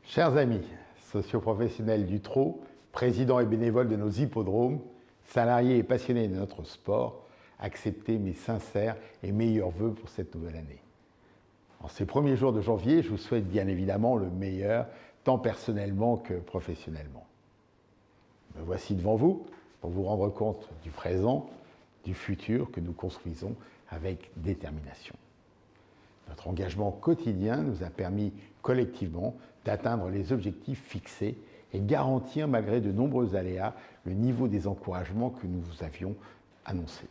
Chers amis, socioprofessionnels du trot, présidents et bénévoles de nos hippodromes, salariés et passionnés de notre sport, acceptez mes sincères et meilleurs vœux pour cette nouvelle année. En ces premiers jours de janvier, je vous souhaite bien évidemment le meilleur, tant personnellement que professionnellement. Me voici devant vous pour vous rendre compte du présent, du futur que nous construisons avec détermination. Notre engagement quotidien nous a permis collectivement d'atteindre les objectifs fixés et garantir, malgré de nombreux aléas, le niveau des encouragements que nous vous avions annoncés.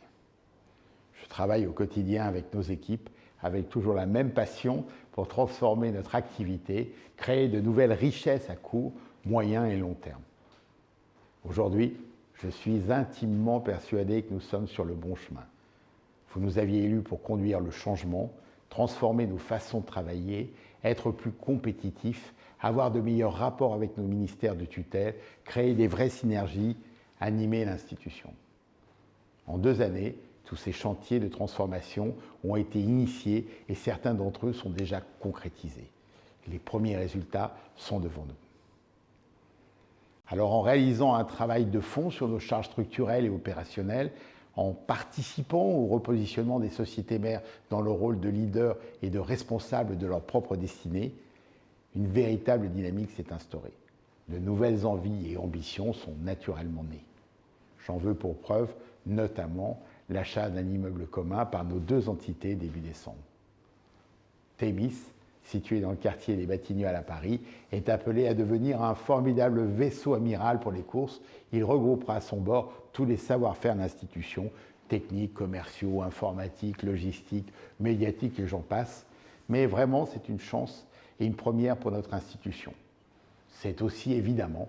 Je travaille au quotidien avec nos équipes, avec toujours la même passion pour transformer notre activité, créer de nouvelles richesses à court, moyen et long terme. Aujourd'hui, je suis intimement persuadé que nous sommes sur le bon chemin. Vous nous aviez élus pour conduire le changement, transformer nos façons de travailler, être plus compétitifs, avoir de meilleurs rapports avec nos ministères de tutelle, créer des vraies synergies, animer l'institution. En 2 années, tous ces chantiers de transformation ont été initiés et certains d'entre eux sont déjà concrétisés. Les premiers résultats sont devant nous. Alors, en réalisant un travail de fond sur nos charges structurelles et opérationnelles, en participant au repositionnement des sociétés mères dans le rôle de leader et de responsable de leur propre destinée, une véritable dynamique s'est instaurée. De nouvelles envies et ambitions sont naturellement nées. J'en veux pour preuve notamment l'achat d'un immeuble commun par nos 2 entités début décembre. Thémis, situé dans le quartier des Batignolles à Paris, est appelé à devenir un formidable vaisseau amiral pour les courses. Il regroupera à son bord tous les savoir-faire de l'institution, techniques, commerciaux, informatiques, logistiques, médiatiques et j'en passe. Mais vraiment, c'est une chance et une première pour notre institution. C'est aussi évidemment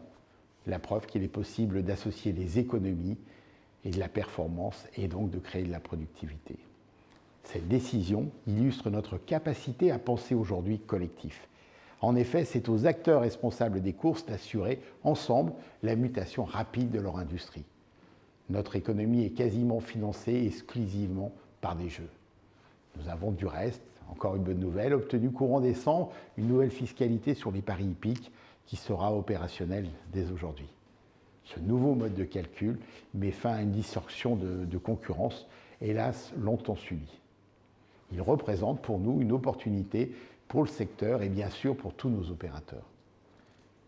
la preuve qu'il est possible d'associer des économies et de la performance et donc de créer de la productivité. Cette décision illustre notre capacité à penser aujourd'hui collectif. En effet, c'est aux acteurs responsables des courses d'assurer ensemble la mutation rapide de leur industrie. Notre économie est quasiment financée exclusivement par des jeux. Nous avons du reste, encore une bonne nouvelle, obtenu courant décembre une nouvelle fiscalité sur les paris hippiques qui sera opérationnelle dès aujourd'hui. Ce nouveau mode de calcul met fin à une distorsion de concurrence, hélas longtemps subie. Il représente pour nous une opportunité pour le secteur et bien sûr pour tous nos opérateurs.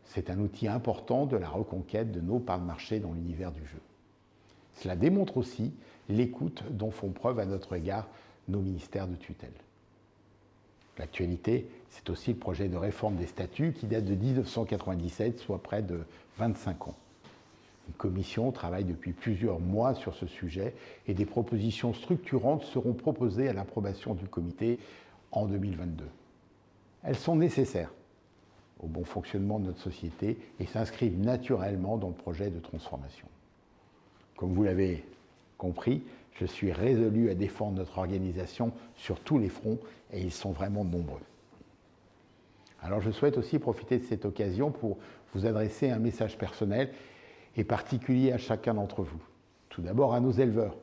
C'est un outil important de la reconquête de nos parts de marché dans l'univers du jeu. Cela démontre aussi l'écoute dont font preuve à notre égard nos ministères de tutelle. L'actualité, c'est aussi le projet de réforme des statuts qui date de 1997, soit près de 25 ans. Une commission travaille depuis plusieurs mois sur ce sujet et des propositions structurantes seront proposées à l'approbation du comité en 2022. Elles sont nécessaires au bon fonctionnement de notre société et s'inscrivent naturellement dans le projet de transformation. Comme vous l'avez compris, je suis résolu à défendre notre organisation sur tous les fronts et ils sont vraiment nombreux. Alors je souhaite aussi profiter de cette occasion pour vous adresser un message personnel et particulier à chacun d'entre vous. Tout d'abord à nos éleveurs.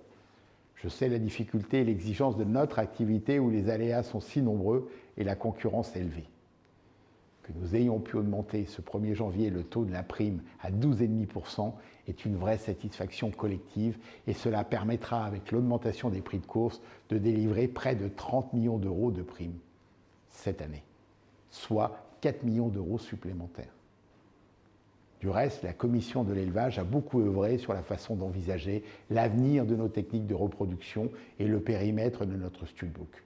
Je sais la difficulté et l'exigence de notre activité où les aléas sont si nombreux et la concurrence élevée. Que nous ayons pu augmenter ce 1er janvier le taux de la prime à 12,5% est une vraie satisfaction collective et cela permettra, avec l'augmentation des prix de course, de délivrer près de 30 millions d'euros de primes cette année, soit 4 millions d'euros supplémentaires. Du reste, la commission de l'élevage a beaucoup œuvré sur la façon d'envisager l'avenir de nos techniques de reproduction et le périmètre de notre studbook.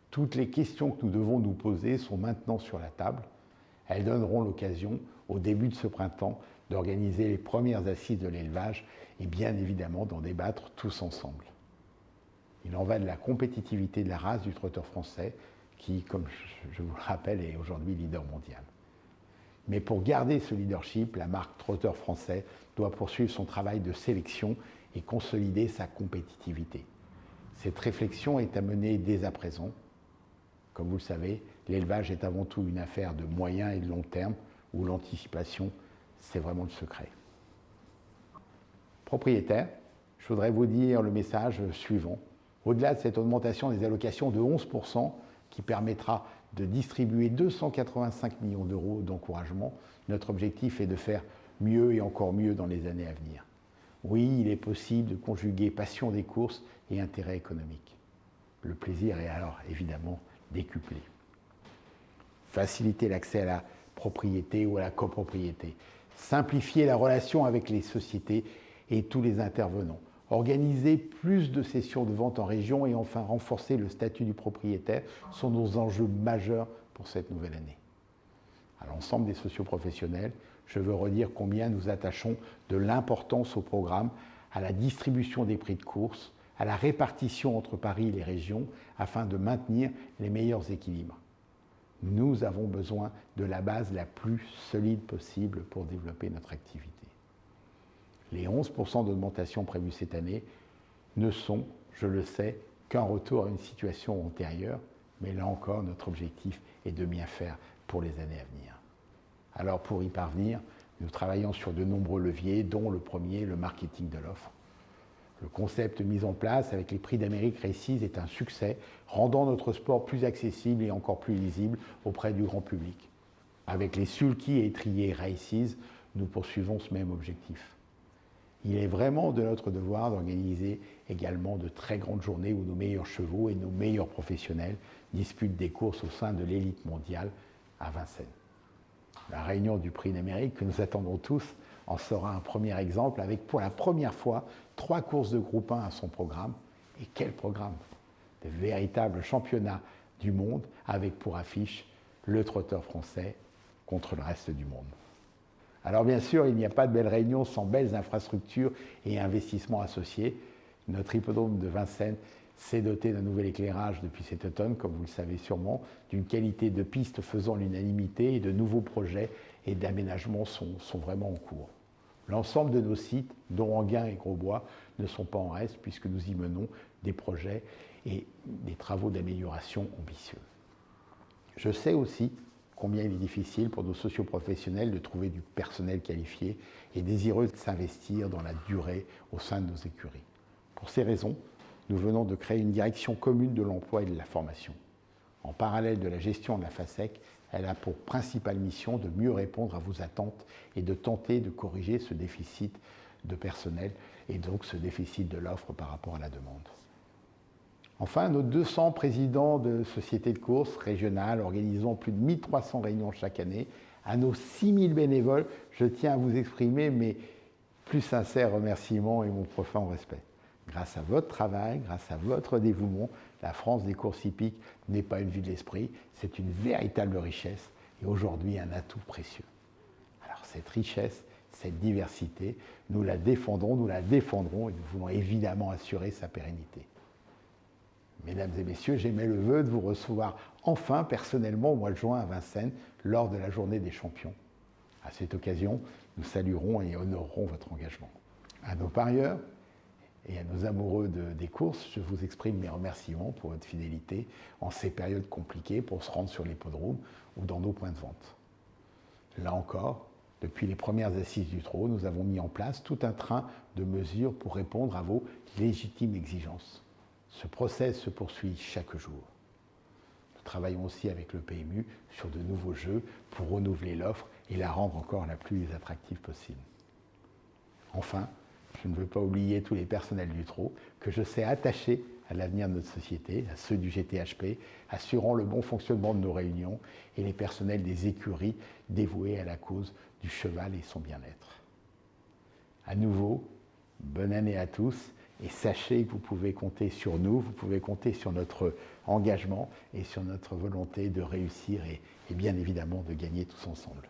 Toutes les questions que nous devons nous poser sont maintenant sur la table. Elles donneront l'occasion, au début de ce printemps, d'organiser les premières assises de l'élevage et bien évidemment d'en débattre tous ensemble. Il en va de la compétitivité de la race du trotteur français qui, comme je vous le rappelle, est aujourd'hui leader mondial. Mais pour garder ce leadership, la marque Trotteur français doit poursuivre son travail de sélection et consolider sa compétitivité. Cette réflexion est à mener dès à présent. Comme vous le savez, l'élevage est avant tout une affaire de moyen et de long terme, où l'anticipation, c'est vraiment le secret. Propriétaires, je voudrais vous dire le message suivant. Au-delà de cette augmentation des allocations de 11%, qui permettra de distribuer 285 millions d'euros d'encouragement. Notre objectif est de faire mieux et encore mieux dans les années à venir. Oui, il est possible de conjuguer passion des courses et intérêt économique. Le plaisir est alors évidemment décuplé. Faciliter l'accès à la propriété ou à la copropriété. Simplifier la relation avec les sociétés et tous les intervenants. Organiser plus de sessions de vente en région et enfin renforcer le statut du propriétaire sont nos enjeux majeurs pour cette nouvelle année. À l'ensemble des socioprofessionnels, je veux redire combien nous attachons de l'importance au programme, à la distribution des prix de course, à la répartition entre Paris et les régions afin de maintenir les meilleurs équilibres. Nous avons besoin de la base la plus solide possible pour développer notre activité. Les 11% d'augmentation prévus cette année ne sont, je le sais, qu'un retour à une situation antérieure, mais là encore, notre objectif est de bien faire pour les années à venir. Alors pour y parvenir, nous travaillons sur de nombreux leviers, dont le premier, le marketing de l'offre. Le concept mis en place avec les prix d'Amérique Races est un succès, rendant notre sport plus accessible et encore plus lisible auprès du grand public. Avec les Sulky et Étriers Races, nous poursuivons ce même objectif. Il est vraiment de notre devoir d'organiser également de très grandes journées où nos meilleurs chevaux et nos meilleurs professionnels disputent des courses au sein de l'élite mondiale à Vincennes. La réunion du prix d'Amérique que nous attendons tous en sera un premier exemple avec pour la première fois 3 courses de groupe 1 à son programme. Et quel programme! De véritables championnats du monde avec pour affiche le trotteur français contre le reste du monde. Alors bien sûr, il n'y a pas de belle réunion sans belles infrastructures et investissements associés. Notre hippodrome de Vincennes s'est doté d'un nouvel éclairage depuis cet automne, comme vous le savez sûrement, d'une qualité de piste faisant l'unanimité et de nouveaux projets et d'aménagements sont vraiment en cours. L'ensemble de nos sites, dont Enghien et Grosbois, ne sont pas en reste puisque nous y menons des projets et des travaux d'amélioration ambitieux. Je sais aussi combien il est difficile pour nos socioprofessionnels de trouver du personnel qualifié et désireux de s'investir dans la durée au sein de nos écuries. Pour ces raisons, nous venons de créer une direction commune de l'emploi et de la formation. En parallèle de la gestion de la FASEC, elle a pour principale mission de mieux répondre à vos attentes et de tenter de corriger ce déficit de personnel et donc ce déficit de l'offre par rapport à la demande. Enfin, nos 200 présidents de sociétés de courses régionales organisant plus de 1300 réunions chaque année, à nos 6000 bénévoles, je tiens à vous exprimer mes plus sincères remerciements et mon profond respect. Grâce à votre travail, grâce à votre dévouement, la France des courses hippiques n'est pas une vue de l'esprit, c'est une véritable richesse et aujourd'hui un atout précieux. Alors cette richesse, cette diversité, nous la défendrons, nous la défendrons et nous voulons évidemment assurer sa pérennité. Mesdames et messieurs, j'émets le vœu de vous recevoir enfin personnellement au mois de juin à Vincennes lors de la Journée des champions. À cette occasion, nous saluerons et honorerons votre engagement. À nos parieurs et à nos amoureux des courses, je vous exprime mes remerciements pour votre fidélité en ces périodes compliquées pour se rendre sur l'hippodrome ou dans nos points de vente. Là encore, depuis les premières assises du trot, nous avons mis en place tout un train de mesures pour répondre à vos légitimes exigences. Ce process se poursuit chaque jour. Nous travaillons aussi avec le PMU sur de nouveaux jeux pour renouveler l'offre et la rendre encore la plus attractive possible. Enfin, je ne veux pas oublier tous les personnels du trot que je sais attachés à l'avenir de notre société, à ceux du GTHP, assurant le bon fonctionnement de nos réunions et les personnels des écuries dévoués à la cause du cheval et son bien-être. À nouveau, bonne année à tous. Et sachez que vous pouvez compter sur nous, vous pouvez compter sur notre engagement et sur notre volonté de réussir et bien évidemment de gagner tous ensemble.